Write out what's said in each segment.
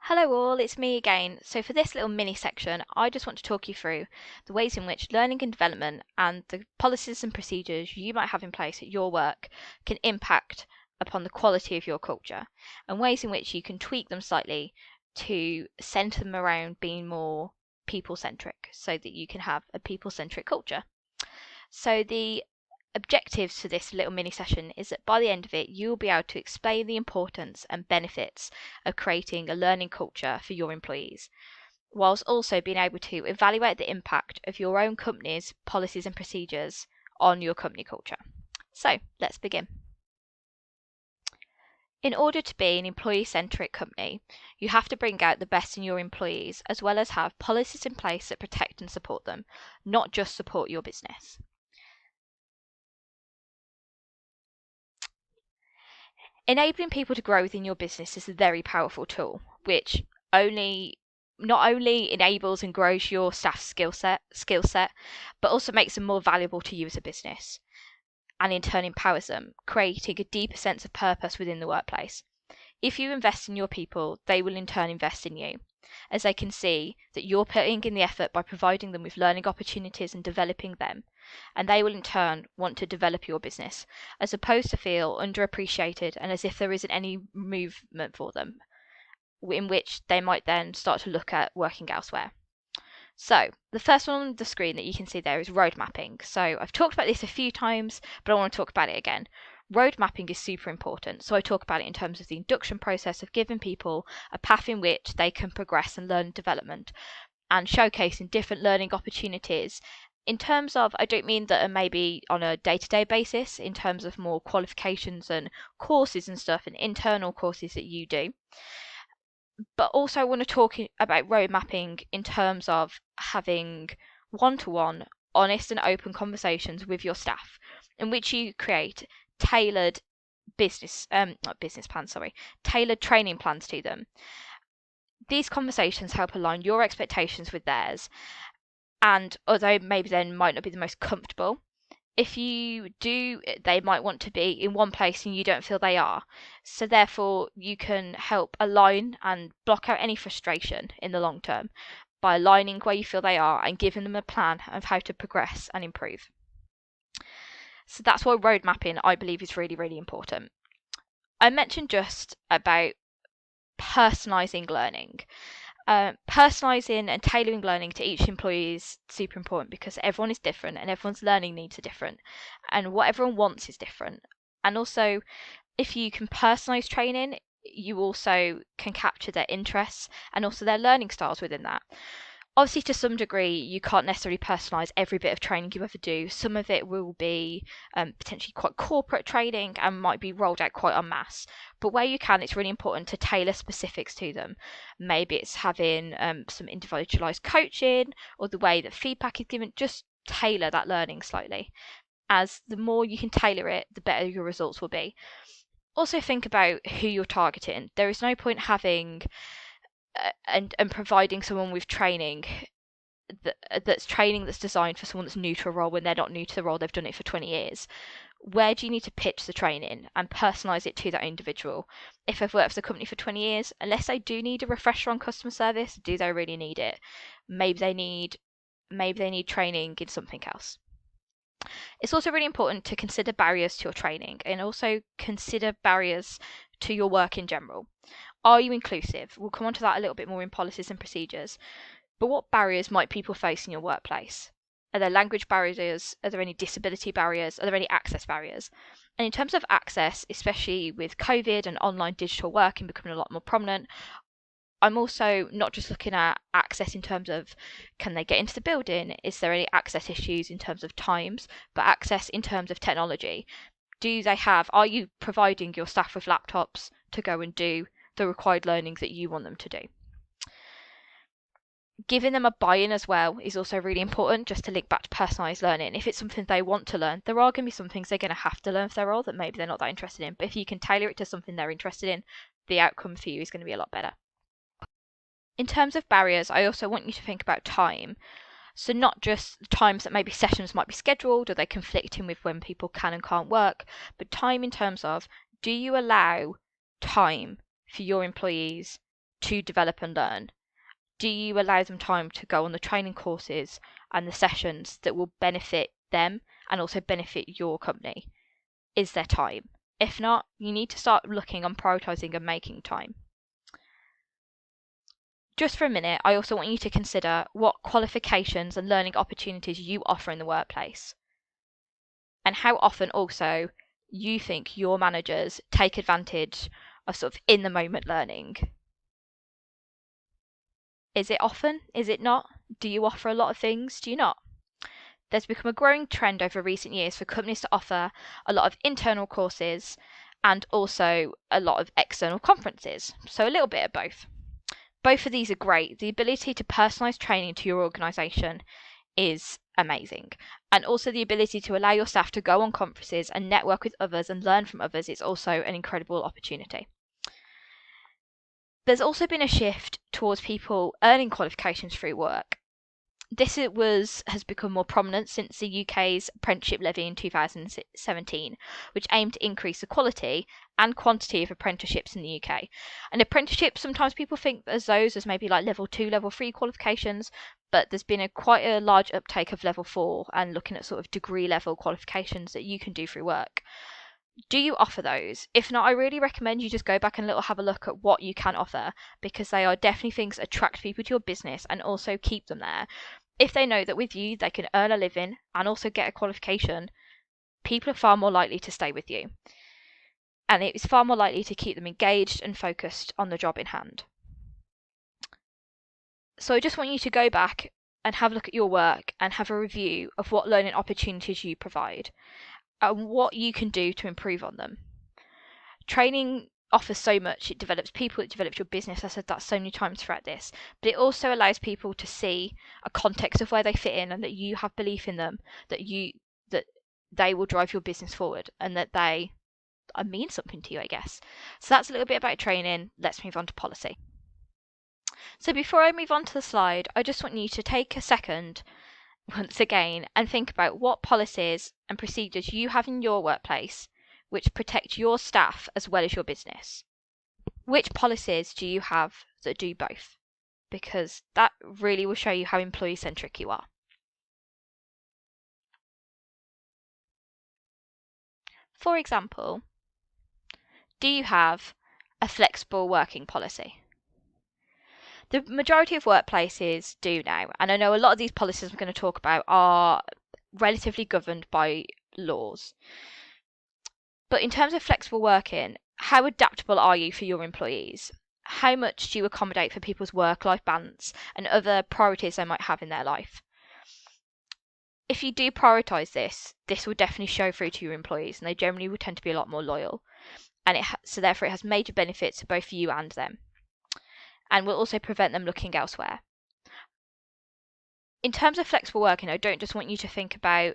Hello all, it's me again. So for this little mini section, I just want to talk you through the ways in which learning and development and the policies and procedures you might have in place at your work can impact upon the quality of your culture, and ways in which you can tweak them slightly to centre them around being more people-centric so that you can have a people-centric culture. So the objectives for this little mini session is that by the end of it, you'll be able to explain the importance and benefits of creating a learning culture for your employees, whilst also being able to evaluate the impact of your own company's policies and procedures on your company culture. So let's begin. In order to be an employee-centric company, you have to bring out the best in your employees, as well as have policies in place that protect and support them, not just support your business. Enabling people to grow within your business is a very powerful tool, which not only enables and grows your staff's skill set, but also makes them more valuable to you as a business, and in turn empowers them, creating a deeper sense of purpose within the workplace. If you invest in your people, they will in turn invest in you, as they can see that you're putting in the effort by providing them with learning opportunities and developing them, and they will in turn want to develop your business, as opposed to feel underappreciated and as if there isn't any movement for them, in which they might then start to look at working elsewhere. So the first one on the screen that you can see there is road mapping. So I've talked about this a few times, but I want to talk about it again. Road mapping is super important. So I talk about it in terms of the induction process of giving people a path in which they can progress and learn development, and showcasing different learning opportunities. In terms of, I don't mean that are maybe on a day-to-day basis, in terms of more qualifications and courses and stuff and internal courses that you do, but also I want to talk about road mapping in terms of having one-to-one, honest and open conversations with your staff, in which you create tailored tailored training plans to them. These conversations help align your expectations with theirs, and although maybe they might not be the most comfortable, if you do, they might want to be in one place and you don't feel they are. So therefore, you can help align and block out any frustration in the long term by aligning where you feel they are and giving them a plan of how to progress and improve. So that's why road mapping, I believe, is really, really important. I mentioned just about personalizing learning. Personalizing and tailoring learning to each employee is super important because everyone is different and everyone's learning needs are different, and what everyone wants is different. And also, if you can personalize training, you also can capture their interests and also their learning styles within that. Obviously, to some degree, you can't necessarily personalize every bit of training you ever do. Some of it will be potentially quite corporate training and might be rolled out quite en masse. But where you can, it's really important to tailor specifics to them. Maybe it's having some individualized coaching, or the way that feedback is given. Just tailor that learning slightly, as the more you can tailor it, the better your results will be. Also, think about who you're targeting. There is no point having and providing someone with training that's training that's designed for someone that's new to a role when they're not new to the role, they've done it for 20 years. Where do you need to pitch the training and personalize it to that individual? If they've worked for the company for 20 years, unless they do need a refresher on customer service, do they really need it? Maybe they need training in something else. It's also really important to consider barriers to your training and also consider barriers to your work in general. Are you inclusive? We'll come on to that a little bit more in policies and procedures. But what barriers might people face in your workplace? Are there language barriers? Are there any disability barriers? Are there any access barriers? And in terms of access, especially with COVID and online digital working becoming a lot more prominent, I'm also not just looking at access in terms of can they get into the building? Is there any access issues in terms of times? But access in terms of technology. Are you providing your staff with laptops to go and do the required learning that you want them to do? Giving them a buy-in as well is also really important, just to link back to personalised learning. If it's something they want to learn, there are going to be some things they're going to have to learn for their role that maybe they're not that interested in. But if you can tailor it to something they're interested in, the outcome for you is going to be a lot better. In terms of barriers, I also want you to think about time. So not just times that maybe sessions might be scheduled or they're conflicting with when people can and can't work, but time in terms of, do you allow time for your employees to develop and learn? Do you allow them time to go on the training courses and the sessions that will benefit them and also benefit your company? Is there time? If not, you need to start looking on prioritizing and making time. Just for a minute, I also want you to consider what qualifications and learning opportunities you offer in the workplace, and how often also you think your managers take advantage of sort of in the moment learning. Is it often? Is it not? Do you offer a lot of things? Do you not? There's become a growing trend over recent years for companies to offer a lot of internal courses and also a lot of external conferences. So a little bit of both. Both of these are great. The ability to personalize training to your organization is amazing. And also the ability to allow your staff to go on conferences and network with others and learn from others is also an incredible opportunity. There's also been a shift towards people earning qualifications through work. This has become more prominent since the UK's apprenticeship levy in 2017, which aimed to increase the quality and quantity of apprenticeships in the UK. And apprenticeships, sometimes people think as those as maybe like level 2, level 3 qualifications, but there's been quite a large uptake of level 4 and looking at sort of degree level qualifications that you can do through work. Do you offer those? If not, I really recommend you just go back and have a look at what you can offer, because they are definitely things that attract people to your business and also keep them there. If they know that with you they can earn a living and also get a qualification, people are far more likely to stay with you. And it is far more likely to keep them engaged and focused on the job in hand. So I just want you to go back and have a look at your work and have a review of what learning opportunities you provide and what you can do to improve on them. Training offers so much. It develops people, it develops your business. I said that so many times throughout this, but it also allows people to see a context of where they fit in and that you have belief in them, that they will drive your business forward and that they mean something to you, I guess. So that's a little bit about training. Let's move on to policy. So before I move on to the slide, I just want you to take a second once again and think about what policies and procedures you have in your workplace which protect your staff as well as your business. Which policies do you have that do both? Because that really will show you how employee-centric you are. For example, do you have a flexible working policy? The majority of workplaces do now, and I know a lot of these policies I'm going to talk about are relatively governed by laws. But in terms of flexible working, how adaptable are you for your employees? How much do you accommodate for people's work-life balance and other priorities they might have in their life? If you do prioritise this will definitely show through to your employees, and they generally will tend to be a lot more loyal. And so therefore it has major benefits to both you and them, and will also prevent them looking elsewhere. In terms of flexible working, I don't just want you to think about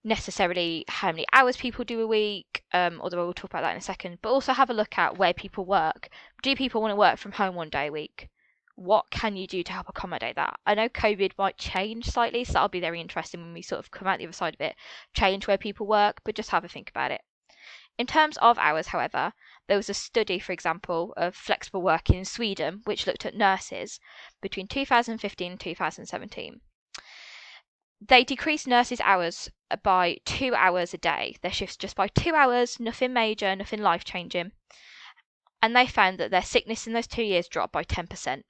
necessarily how many hours people do a week, although we'll talk about that in a second, but also have a look at where people work. Do people want to work from home one day a week? What can you do to help accommodate that? I know COVID might change slightly, so that'll be very interesting when we sort of come out the other side of it, change where people work, but just have a think about it. In terms of hours, however, there was a study, for example, of flexible working in Sweden, which looked at nurses between 2015 and 2017. They decreased nurses' hours by 2 hours a day, their shifts just by 2 hours, nothing major, nothing life-changing. And they found that their sickness in those 2 years dropped by 10%,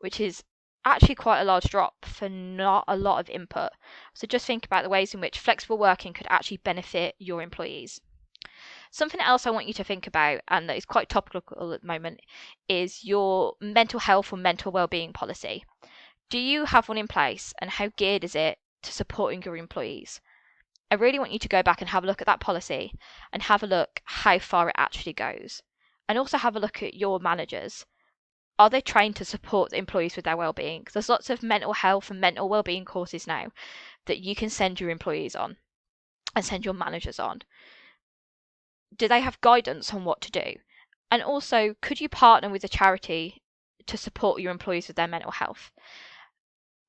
which is actually quite a large drop for not a lot of input. So just think about the ways in which flexible working could actually benefit your employees. Something else I want you to think about, and that is quite topical at the moment, is your mental health or mental well-being policy. Do you have one in place, and how geared is it to supporting your employees? I really want you to go back and have a look at that policy and have a look how far it actually goes. And also have a look at your managers. Are they trained to support the employees with their well-being? There's lots of mental health and mental well-being courses now that you can send your employees on and send your managers on. Do they have guidance on what to do? And also, could you partner with a charity to support your employees with their mental health?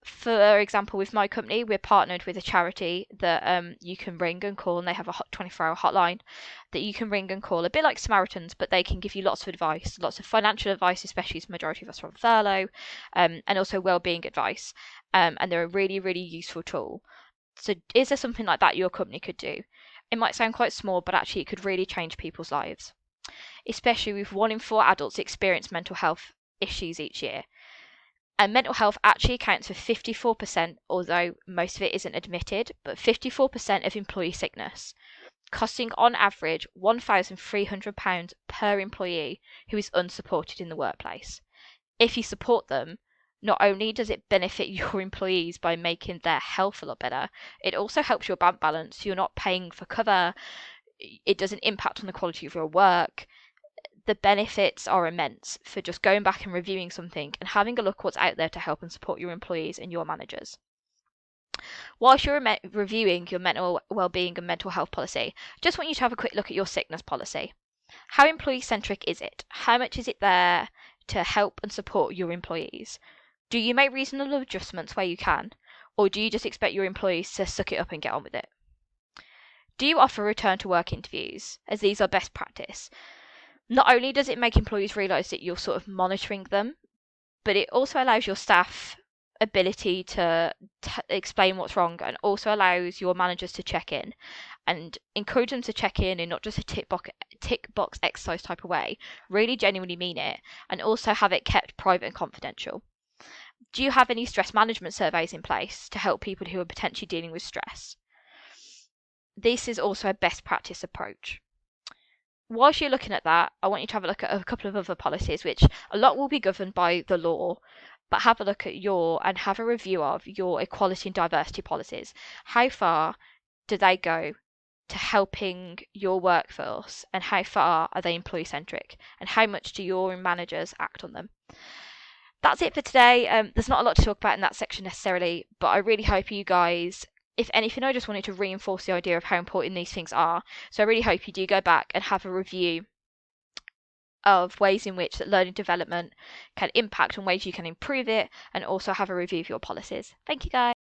For example, with my company, we're partnered with a charity that you can ring and call, and they have a 24-hour hotline that you can ring and call, a bit like Samaritans, but they can give you lots of advice, lots of financial advice, especially as the majority of us are on furlough, and also well-being advice. And they're a really, really useful tool. So is there something like that your company could do? It might sound quite small, but actually it could really change people's lives, especially with 1 in 4 adults experience mental health issues each year. And mental health actually accounts for 54%, although most of it isn't admitted, but 54% of employee sickness, costing on average £1,300 per employee who is unsupported in the workplace. If you support them, not only does it benefit your employees by making their health a lot better, it also helps your bank balance. You're not paying for cover, it doesn't impact on the quality of your work. The benefits are immense for just going back and reviewing something and having a look what's out there to help and support your employees and your managers. Whilst you're reviewing your mental well-being and mental health policy, just want you to have a quick look at your sickness policy. How employee-centric is it? How much is it there to help and support your employees? Do you make reasonable adjustments where you can? Or do you just expect your employees to suck it up and get on with it? Do you offer return to work interviews, as these are best practice? Not only does it make employees realise that you're sort of monitoring them, but it also allows your staff ability to explain what's wrong, and also allows your managers to check in and encourage them to check in not just a tick box exercise type of way, really genuinely mean it, and also have it kept private and confidential. Do you have any stress management surveys in place to help people who are potentially dealing with stress? This is also a best practice approach. Whilst you're looking at that, I want you to have a look at a couple of other policies, which a lot will be governed by the law, but have a look at and have a review of your equality and diversity policies. How far do they go to helping your workforce, and how far are they employee centric, and how much do your managers act on them? That's it for today. There's not a lot to talk about in that section necessarily, but I really hope you guys, if anything, I just wanted to reinforce the idea of how important these things are. So I really hope you do go back and have a review of ways in which that learning development can impact on ways you can improve it, and also have a review of your policies. Thank you guys.